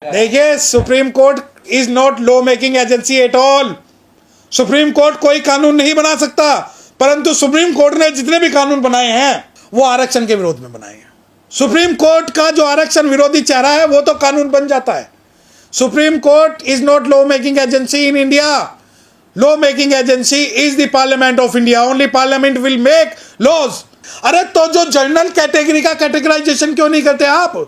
देखिए, supreme court is not law making agency at all. Supreme court कोई कानून नहीं बना सकता, परंतु सुप्रीम कोर्ट ने जितने भी कानून बनाए हैं वो आरक्षण के विरोध में बनाए हैं। सुप्रीम कोर्ट का जो आरक्षण विरोधी चेहरा है वो तो कानून बन जाता है। Supreme court is not law making agency in India. Law making agency is the parliament of India. Only parliament will make laws. अरे तो जो जनरल कैटेगरी का कैटेगराइजेशन क्यों नहीं करते आप?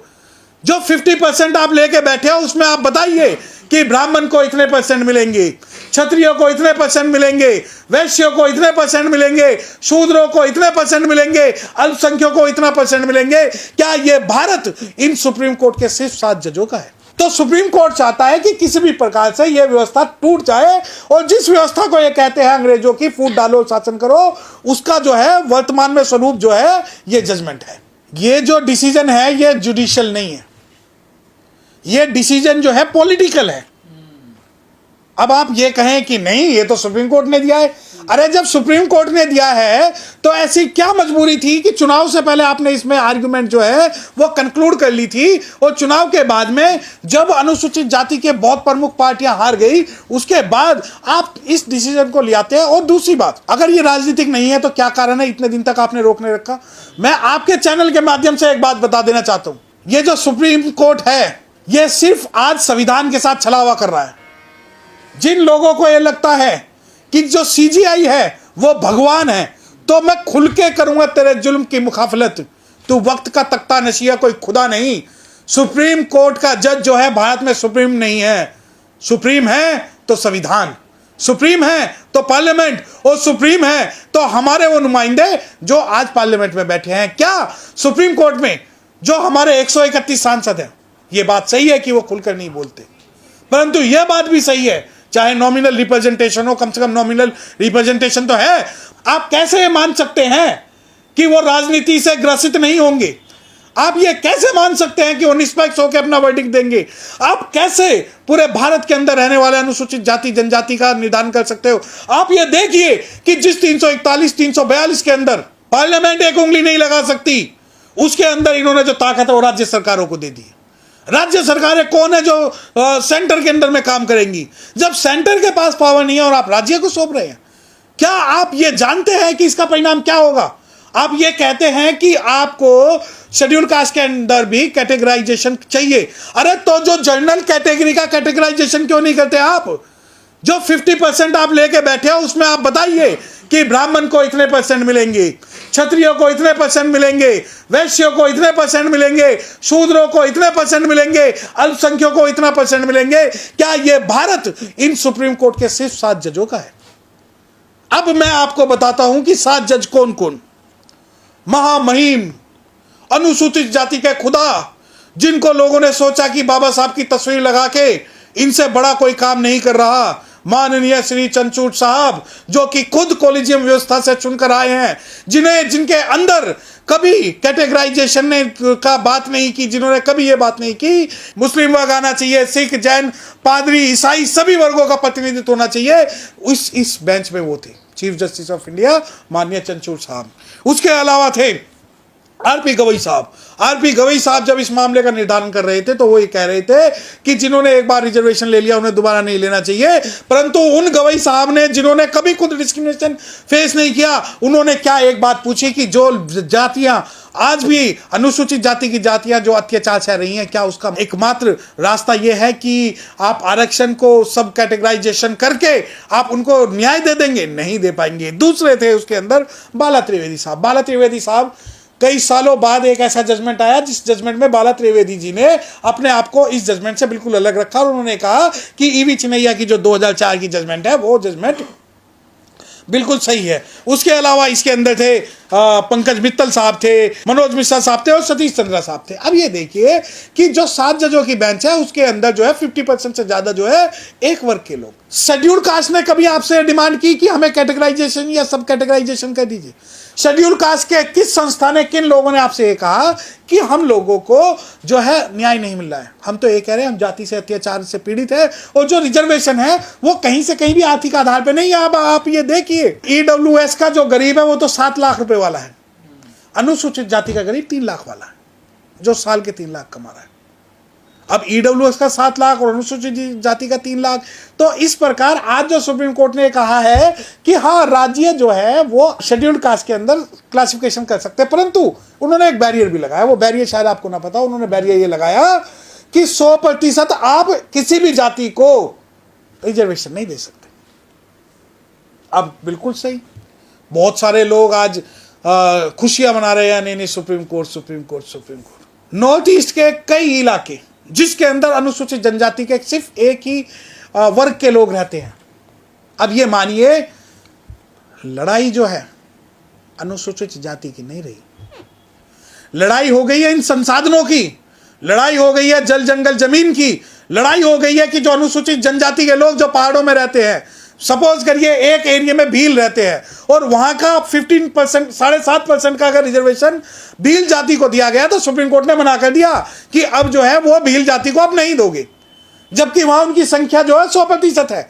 जो 50% आप लेके बैठे हो उसमें आप बताइए कि ब्राह्मण को इतने परसेंट मिलेंगे, क्षत्रियों को इतने परसेंट मिलेंगे, वैश्यों को इतने परसेंट मिलेंगे, शूद्रों को इतने परसेंट मिलेंगे, अल्पसंख्यकों को इतना परसेंट मिलेंगे। क्या ये भारत इन सुप्रीम कोर्ट के सिर्फ 7 जजों का है? तो सुप्रीम कोर्ट चाहता है कि किसी भी प्रकार से यह व्यवस्था टूट जाए और जिस व्यवस्था को ये कहते हैं अंग्रेजों की फूट डालो शासन करो, उसका जो है वर्तमान में स्वरूप जो है ये जजमेंट है। ये जो डिसीजन है ये जुडिशियल नहीं है, ये डिसीजन जो है पॉलिटिकल है। अब आप ये कहें कि नहीं ये तो सुप्रीम कोर्ट ने दिया है। अरे जब सुप्रीम कोर्ट ने दिया है तो ऐसी क्या मजबूरी थी कि चुनाव से पहले आपने इसमें आर्गुमेंट जो है वो कंक्लूड कर ली थी, और चुनाव के बाद में जब अनुसूचित जाति के बहुत प्रमुख पार्टियां हार गई उसके बाद आप इस डिसीजन को ले आते हैं। और दूसरी बात, अगर ये राजनीतिक नहीं है तो क्या कारण है इतने दिन तक आपने रोकने रखा? मैं आपके चैनल के माध्यम से एक बात बता देना चाहता हूं, ये जो सुप्रीम कोर्ट है ये सिर्फ आज संविधान के साथ छलावा कर रहा है। जिन लोगों को यह लगता है कि जो सीजीआई है वो भगवान है, तो मैं खुल के करूंगा तेरे जुल्म की मुखाफलत। तू वक्त का तख्ता नशिया, कोई खुदा नहीं। सुप्रीम कोर्ट का जज जो है भारत में सुप्रीम नहीं है। सुप्रीम है तो संविधान, सुप्रीम है तो पार्लियामेंट, और सुप्रीम है तो हमारे वो नुमाइंदे जो आज पार्लियामेंट में बैठे हैं। क्या सुप्रीम कोर्ट में जो हमारे 131 सांसद हैं, ये बात सही है कि वो खुलकर नहीं बोलते, परंतु यह बात भी सही है चाहे नॉमिनल रिप्रेजेंटेशन हो, कम से कम नॉमिनल रिप्रेजेंटेशन तो है। आप कैसे मान सकते हैं कि वो राजनीति से ग्रसित नहीं होंगे? आप ये कैसे मान सकते हैं कि वो निष्पक्ष होकर अपना वर्डिक्ट देंगे? आप कैसे पूरे भारत के अंदर रहने वाले अनुसूचित जाति जनजाति का निर्धारण कर सकते हो? आप ये देखिए कि जिस 341 342 के अंदर पार्लियामेंट एक उंगली नहीं लगा सकती, उसके अंदर इन्होंने जो ताकत है वो राज्य सरकारों को दे दी। राज्य सरकारें कौन है जो सेंटर के अंदर में काम करेंगी? जब सेंटर के पास पावर नहीं है और आप राज्य को सौंप रहे हैं, क्या आप ये जानते हैं कि इसका परिणाम क्या होगा? आप ये कहते हैं कि आपको शेड्यूल कास्ट के अंदर भी कैटेगराइजेशन चाहिए। अरे तो जो जनरल कैटेगरी का कैटेगराइजेशन क्यों नहीं करते आप? जो 50% आप लेके बैठे हो उसमें आप बताइए कि ब्राह्मण को इतने परसेंट मिलेंगे, क्षत्रियों को इतने परसेंट मिलेंगे, वैश्यों को इतने परसेंट मिलेंगे, शूद्रों को इतने परसेंट मिलेंगे, अल्पसंख्यकों को इतना परसेंट मिलेंगे। क्या यह भारत इन सुप्रीम कोर्ट के सिर्फ 7 जजों का है? अब मैं आपको बताता हूं कि 7 जज कौन कौन। महामहिम अनुसूचित जाति के खुदा, जिनको लोगों ने सोचा कि बाबा साहब की तस्वीर लगा के इनसे बड़ा कोई काम नहीं कर रहा, माननीय श्री चंद्रचूड़ साहब, जो कि खुद कॉलेजियम व्यवस्था से चुनकर आए हैं, जिनके अंदर कभी कैटेगराइजेशन ने का बात नहीं की, जिन्होंने कभी ये बात नहीं की मुस्लिम वर्ग आना चाहिए, सिख, जैन, पादरी, ईसाई सभी वर्गों का प्रतिनिधित्व होना चाहिए। इस बेंच में वो थे चीफ जस्टिस ऑफ इंडिया माननीय चंद्रचूड़ साहब। उसके अलावा थे आरपी गवई साहब। आरपी गवई साहब जब इस मामले का निर्धारण कर रहे थे तो वो ये कह रहे थे कि जिन्होंने एक बार रिजर्वेशन ले लिया उन्हें दोबारा नहीं लेना चाहिए, परंतु उन गवई साहब ने जिन्होंने कभी खुद डिस्क्रिमिनेशन फेस नहीं किया, उन्होंने क्या एक बात पूछी कि जो जातियां आज भी अनुसूचित जाति की जातियां जो अत्याचार सह रही हैं, क्या उसका एकमात्र रास्ता यह है कि आप आरक्षण को सब कैटेगराइजेशन करके आप उनको न्याय दे देंगे? नहीं दे पाएंगे। दूसरे थे उसके अंदर बाला त्रिवेदी साहब। बाला त्रिवेदी साहब कई सालों बाद एक ऐसा जजमेंट आया जिस जजमेंट में बाला त्रिवेदी जी ने अपने आप को इस जजमेंट से बिल्कुल अलग रखा और उन्होंने कहा कि ईवी चिनैया की जो 2004 की जजमेंट है वो जजमेंट बिल्कुल सही है। उसके अलावा इसके अंदर थे पंकज मित्तल साहब थे, मनोज मिश्रा साहब थे और सतीश चंद्रा साहब थे। अब ये देखिए कि जो 7 जजों की बेंच है उसके अंदर जो है 50% से ज्यादा जो है एक वर्ग के लोग। शेड्यूल कास्ट ने कभी आपसे डिमांड की कि हमें कैटेगराइजेशन या सब कैटेगराइजेशन कर दीजिए? शेड्यूल कास्ट के किस संस्था ने, किन लोगों ने आपसे ये कहा कि हम लोगों को जो है न्याय नहीं मिल रहा है? हम तो ये कह रहे हैं हम जाति से अत्याचार से पीड़ित है, और जो रिजर्वेशन है वो कहीं से कहीं भी आर्थिक आधार पे नहीं है। अब आप ये देखिए ईडब्ल्यूएस का जो गरीब है वो तो 7 लाख रुपए वाला है, अनुसूचित जाति का गरीब 3 लाख वाला है जो साल के 3 लाख कमा रहा है। अब ईडब्ल्यूएस का 7 लाख और अनुसूचित जाति का 3 लाख। तो इस प्रकार आज जो सुप्रीम कोर्ट ने कहा है कि हाँ, राज्य जो है वो शेड्यूल्ड कास्ट के अंदर क्लासिफिकेशन कर सकते हैं, परंतु उन्होंने एक बैरियर भी लगाया। वो बैरियर शायद आपको ना पता, उन्होंने बैरियर ये लगाया कि 100% आप किसी भी जाति को रिजर्वेशन नहीं दे सकते। अब बिल्कुल सही, बहुत सारे लोग आज खुशियां मना रहे हैं, नहीं supreme court supreme court supreme court. North east के कई इलाके जिसके अंदर अनुसूचित जनजाति के सिर्फ एक ही वर्ग के लोग रहते हैं। अब ये मानिए, लड़ाई जो है अनुसूचित जाति की नहीं रही, लड़ाई हो गई है इन संसाधनों की, लड़ाई हो गई है जल जंगल जमीन की, लड़ाई हो गई है कि जो अनुसूचित जनजाति के लोग जो पहाड़ों में रहते हैं, सपोज करिए एक एरिया में भील रहते हैं और वहां का 15%, 7.5% का अगर रिजर्वेशन भील जाति को दिया गया तो सुप्रीम कोर्ट ने मना कर दिया कि अब जो है वो भील जाति को अब नहीं दोगे, जबकि वहां उनकी संख्या जो है 100% है।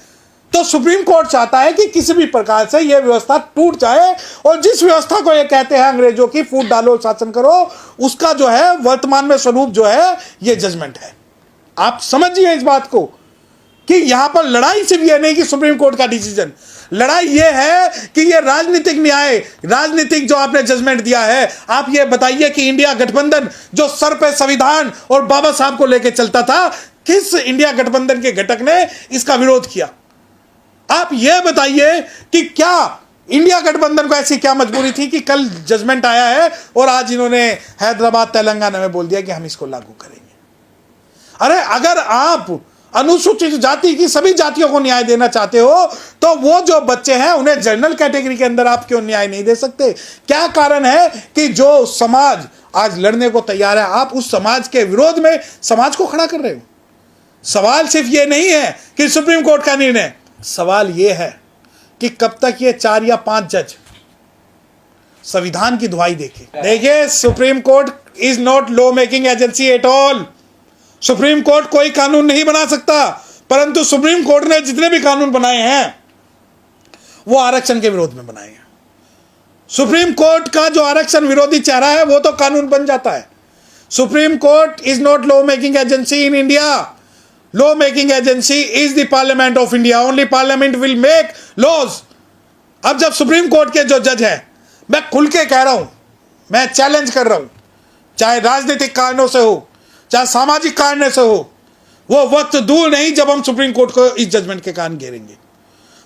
तो सुप्रीम कोर्ट चाहता है कि किसी भी प्रकार से यह व्यवस्था टूट जाए और जिस व्यवस्था को ये कहते हैं अंग्रेजों की फूट डालो शासन करो, उसका जो है वर्तमान में स्वरूप जो है ये जजमेंट है। आप समझिए इस बात को कि यहां पर लड़ाई सिर्फ यह नहीं कि सुप्रीम कोर्ट का डिसीजन, लड़ाई यह है कि यह राजनीतिक न्याय, राजनीतिक जो आपने जजमेंट दिया है। आप यह बताइए कि इंडिया गठबंधन जो सर पे संविधान और बाबा साहब को लेकर चलता था, किस इंडिया गठबंधन के घटक ने इसका विरोध किया? आप यह बताइए कि क्या इंडिया गठबंधन को ऐसी क्या मजबूरी थी कि कल जजमेंट आया है और आज इन्होंने हैदराबाद तेलंगाना में बोल दिया कि हम इसको लागू करेंगे। अरे अगर आप अनुसूचित जाति की सभी जातियों को न्याय देना चाहते हो तो वो जो बच्चे हैं उन्हें जनरल कैटेगरी के अंदर आप क्यों न्याय नहीं दे सकते? क्या कारण है कि जो समाज आज लड़ने को तैयार है, आप उस समाज के विरोध में समाज को खड़ा कर रहे हो? सवाल सिर्फ ये नहीं है कि सुप्रीम कोर्ट का निर्णय, सवाल ये है कि कब तक ये 4 या 5 जज संविधान की दुहाई देखे। देखिए, supreme court is not law making agency at all. Supreme court कोई कानून नहीं बना सकता, परंतु सुप्रीम कोर्ट ने जितने भी कानून बनाए हैं वो आरक्षण के विरोध में बनाए हैं। सुप्रीम कोर्ट का जो आरक्षण विरोधी चेहरा है वो तो कानून बन जाता है। Supreme court is not law making agency in India. Law making agency is the parliament of India. Only parliament will make laws. अब जब सुप्रीम कोर्ट के जो जज है, मैं खुल के कह रहा हूं, मैं चैलेंज कर रहा हूं, चाहे राजनीतिक कारणों से हो चाहे सामाजिक कारणों से हो, वो वक्त दूर नहीं जब हम सुप्रीम कोर्ट को इस जजमेंट के कारण घेरेंगे।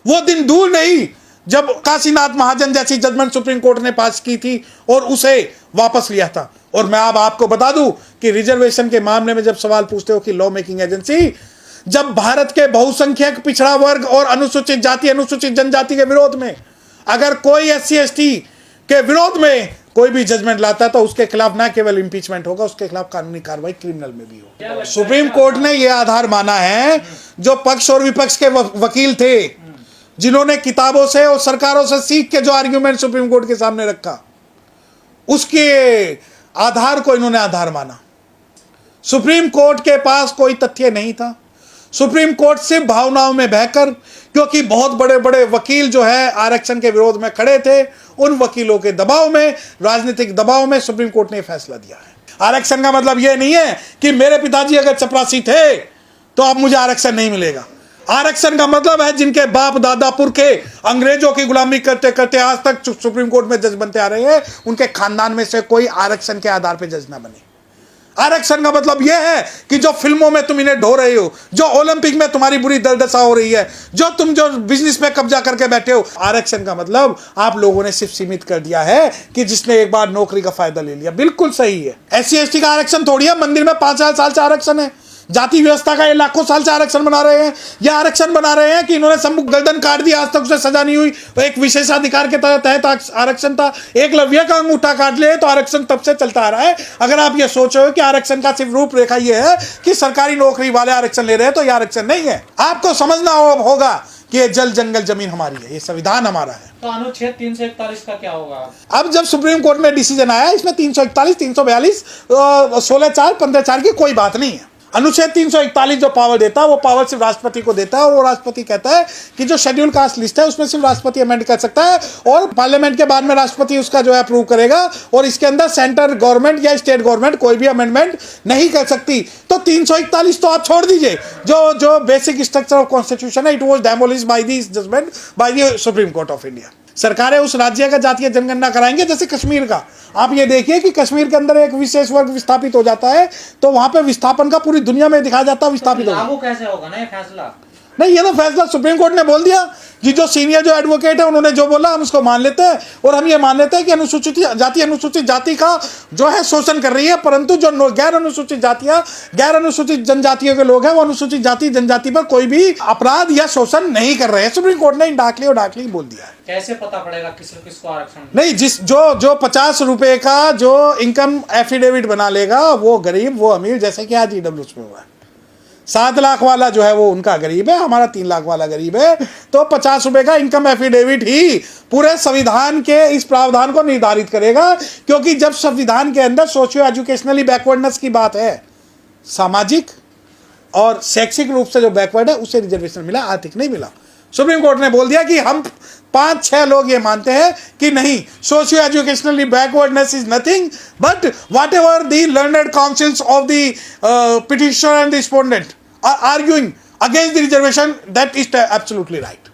वो दिन दूर नहीं जब काशीनाथ महाजन जैसी जजमेंट सुप्रीम कोर्ट ने पास की थी और उसे वापस लिया था। और मैं अब आपको बता दूं कि रिजर्वेशन के मामले में जब सवाल पूछते हो कि लॉ मेकिंग एजेंसी, जब भारत के बहुसंख्यक पिछड़ा वर्ग और अनुसूचित जाति अनुसूचित जनजाति के विरोध में अगर कोई SC/ST के विरोध में कोई भी जजमेंट लाता है तो उसके खिलाफ ना केवल इंपीचमेंट होगा, उसके खिलाफ कानूनी कार्रवाई क्रिमिनल में भी होगी। सुप्रीम कोर्ट ने यह आधार माना है, जो पक्ष और विपक्ष के वकील थे जिन्होंने किताबों से और सरकारों से सीख के जो आर्ग्यूमेंट सुप्रीम कोर्ट के सामने रखा, उसके आधार को इन्होंने आधार माना। सुप्रीम कोर्ट के पास कोई तथ्य नहीं था। सुप्रीम कोर्ट सिर्फ भावनाओं में बहकर, क्योंकि बहुत बड़े बड़े वकील जो है आरक्षण के विरोध में खड़े थे, उन वकीलों के दबाव में, राजनीतिक दबाव में सुप्रीम कोर्ट ने फैसला दिया है। आरक्षण का मतलब यह नहीं है कि मेरे पिताजी अगर चपरासी थे तो अब मुझे आरक्षण नहीं मिलेगा। आरक्षण का मतलब है जिनके बाप दादा पुरखे अंग्रेजों की गुलामी करते करते आज तक सुप्रीम कोर्ट में जज बनते आ रहे हैं, उनके खानदान में से कोई आरक्षण के आधार पर जज ना बने। आरक्षण का मतलब यह है कि जो फिल्मों में तुम इन्हें ढो रहे हो, जो ओलंपिक में तुम्हारी बुरी दुर्दशा हो रही है, जो तुम जो बिजनेस में कब्जा करके बैठे हो, आरक्षण का मतलब आप लोगों ने सिर्फ सीमित कर दिया है कि जिसने एक बार नौकरी का फायदा ले लिया। बिल्कुल सही है। SC/ST का आरक्षण थोड़ी है, मंदिर में 5000 साल से आरक्षण है। जाति व्यवस्था का ये लाखों साल से आरक्षण बना रहे हैं। यह आरक्षण बना रहे हैं कि इन्होंने सम्मुख गर्दन काट दी, आज तक उसे सजा नहीं हुई, एक विशेषाधिकार के तहत आरक्षण था। एकलव्य का अंगूठा काट ले तो आरक्षण तब से चलता आ रहा है। अगर आप ये सोच रहे हो कि आरक्षण का सिर्फ रूपरेखा ये है कि सरकारी नौकरी वाले आरक्षण ले रहे हैं, तो यह आरक्षण नहीं है। आपको समझना होगा कि ये जल जंगल जमीन हमारी है, ये संविधान हमारा है। तो अनुच्छेद 341 का क्या होगा? अब जब सुप्रीम कोर्ट में डिसीजन आया, इसमें 341, 342, 16(4), 15(4) की कोई बात नहीं है। अनुच्छेद 341 जो पावर देता है वो पावर सिर्फ राष्ट्रपति को देता है, और वो राष्ट्रपति कहता है कि जो शेड्यूल कास्ट लिस्ट है उसमें सिर्फ राष्ट्रपति अमेंड कर सकता है, और पार्लियामेंट के बाद में राष्ट्रपति उसका जो है अप्रूव करेगा, और इसके अंदर सेंट्रल गवर्नमेंट या स्टेट गवर्नमेंट कोई भी अमेंडमेंट नहीं कर सकती। तो 341 तो आप छोड़ दीजिए, जो बेसिक स्ट्रक्चर ऑफ कॉन्स्टिट्यूशन है, it was demolished by this judgement by the Supreme Court of India. सरकारें उस राज्य का जातीय जनगणना कराएंगे, जैसे कश्मीर का आप ये देखिए कि कश्मीर के अंदर एक विशेष वर्ग विस्थापित हो जाता है, तो वहां पे विस्थापन का पूरी दुनिया में दिखाया जाता है विस्थापित होगा। लागू कैसे होगा ना ये फैसला? नहीं, ये तो फैसला सुप्रीम कोर्ट ने बोल दिया कि जो सीनियर जो एडवोकेट है उन्होंने जो बोला हम उसको मान लेते हैं, और हम ये मान लेते हैं कि अनुसूचित जाति का जो है शोषण कर रही है, परंतु जो गैर अनुसूचित जनजातियों के लोग हैं वो अनुसूचित जाति जनजाति पर कोई भी अपराध या शोषण नहीं कर रहे हैं। सुप्रीम कोर्ट ने डाकली बोल दिया है। कैसे पता पड़ेगा किसको आरक्षण? नहीं, जो 50 रुपए का जो इनकम एफिडेविट बना लेगा वो गरीब वो अमीर, जैसे कि आज ईडब्ल्यूएस में हुआ है। 7 लाख वाला जो है वो उनका गरीब है, हमारा 3 लाख वाला गरीब है, तो 50 रुपए का इनकम एफिडेविट ही पूरे संविधान के इस प्रावधान को निर्धारित करेगा, क्योंकि जब संविधान के अंदर सोशियो एजुकेशनली बैकवर्डनेस की बात है, सामाजिक और शैक्षिक रूप से जो बैकवर्ड है उसे रिजर्वेशन मिला, आर्थिक नहीं मिला। सुप्रीम कोर्ट ने बोल दिया कि हम 5-6 लोग ये मानते हैं कि नहीं, socio educationally backwardness is nothing but whatever the learned counsels of the petitioner and the respondent are arguing against the reservation, that is absolutely right,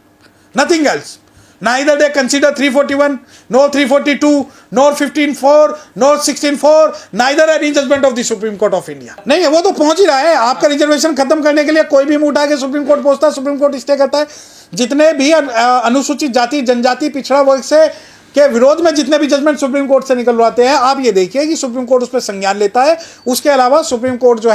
nothing else. Neither they consider 341, nor 342, nor 15(4), nor 16(4), neither any judgment of the Supreme Court of India। नहीं है, वो तो पहुंच ही रहा है। आपका reservation खत्म करने के लिए कोई भी मुंह उठा के सुप्रीम कोर्ट पहुंचता है, सुप्रीम कोर्ट स्टे करता है। जितने भी अनुसूचित जाति जनजाति पिछड़ा वर्ग से के विरोध में जितने भी जजमेंट सुप्रीम कोर्ट से निकलवाते हैं, आप ये देखिए कि सुप्रीम कोर्ट उस पर संज्ञान लेता है। उसके अलावा सुप्रीम कोर्ट जो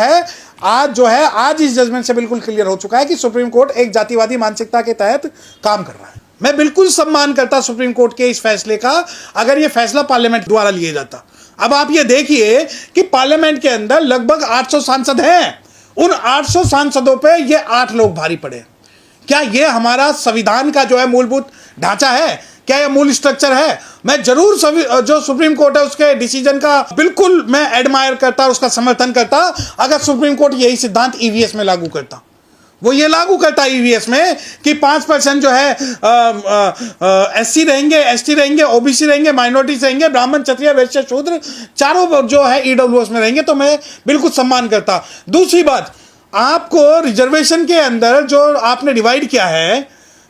है आज इस जजमेंट से बिल्कुल क्लियर हो चुका है कि सुप्रीम कोर्ट एक जातिवादी मानसिकता के तहत काम कर रहा है। मैं बिल्कुल सम्मान करता सुप्रीम कोर्ट के इस फैसले का, अगर ये फैसला पार्लियामेंट द्वारा लिया जाता। अब आप ये देखिए कि पार्लियामेंट के अंदर लगभग 800 सांसद हैं, उन 800 सांसदों पे ये 8 लोग भारी पड़े। क्या ये हमारा संविधान का जो है मूलभूत ढांचा है? क्या ये मूल स्ट्रक्चर है? मैं जरूर जो सुप्रीम कोर्ट है उसके डिसीजन का बिल्कुल मैं एडमायर करता, उसका समर्थन करता, अगर सुप्रीम कोर्ट यही सिद्धांत ईवीएस में लागू करता। वो ये लागू करता है ईवीएस में कि 5% जो है एससी रहेंगे, एसटी रहेंगे, ओबीसी रहेंगे, माइनॉरिटीज रहेंगे, ब्राह्मण क्षत्रिय वैश्य शूद्र चारों जो है ईडब्ल्यूएस में रहेंगे, तो मैं बिल्कुल सम्मान करता। दूसरी बात, आपको रिजर्वेशन के अंदर जो आपने डिवाइड किया है,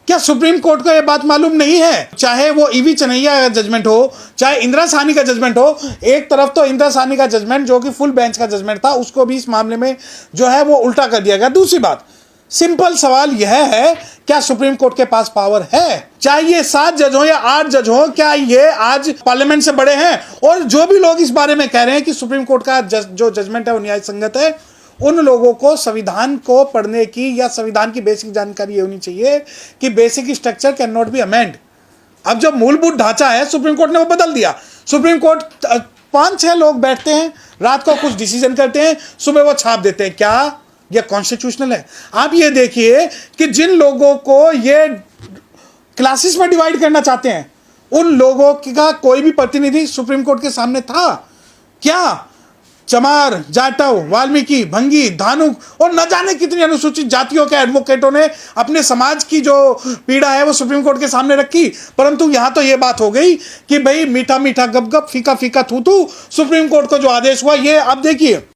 क्या सुप्रीम कोर्ट को यह बात मालूम नहीं है? चाहे वो ईवी चनैया का जजमेंट हो, चाहे इंदिरा साहनी का जजमेंट हो, एक तरफ तो इंदिरा साहनी का जजमेंट जो कि फुल बेंच का जजमेंट था, उसको भी इस मामले में जो है वो उल्टा कर दिया गया। दूसरी बात, सिंपल सवाल यह है, क्या सुप्रीम कोर्ट के पास पावर है? चाहे ये 7 जज हो या 8 जज हो, क्या ये आज पार्लियामेंट से बड़े हैं? और जो भी लोग इस बारे में कह रहे हैं कि सुप्रीम कोर्ट का जो जजमेंट है वो न्याय संगत है, उन लोगों को संविधान को पढ़ने की या संविधान की बेसिक जानकारी ये होनी चाहिए कि basic structure can not be amend. अब जो मूलभूत ढांचा है सुप्रीम कोर्ट ने वो बदल दिया। सुप्रीम कोर्ट 5-6 लोग बैठते हैं, रात को कुछ डिसीजन करते हैं, सुबह वो छाप देते हैं। क्या यह कॉन्स्टिट्यूशनल है? आप ये देखिए कि जिन लोगों को ये क्लासेस में डिवाइड करना चाहते हैं, उन लोगों का कोई भी प्रतिनिधि सुप्रीम कोर्ट के सामने था क्या? चमार, जाटव, वाल्मीकि, भंगी, धानुक और न जाने कितनी अनुसूचित जातियों के एडवोकेटों ने अपने समाज की जो पीड़ा है वो सुप्रीम कोर्ट के सामने रखी। परंतु यहां तो ये बात हो गई कि भाई मीठा मीठा गप गप, फीका फीका थू थू, सुप्रीम कोर्ट को जो आदेश हुआ ये आप देखिए।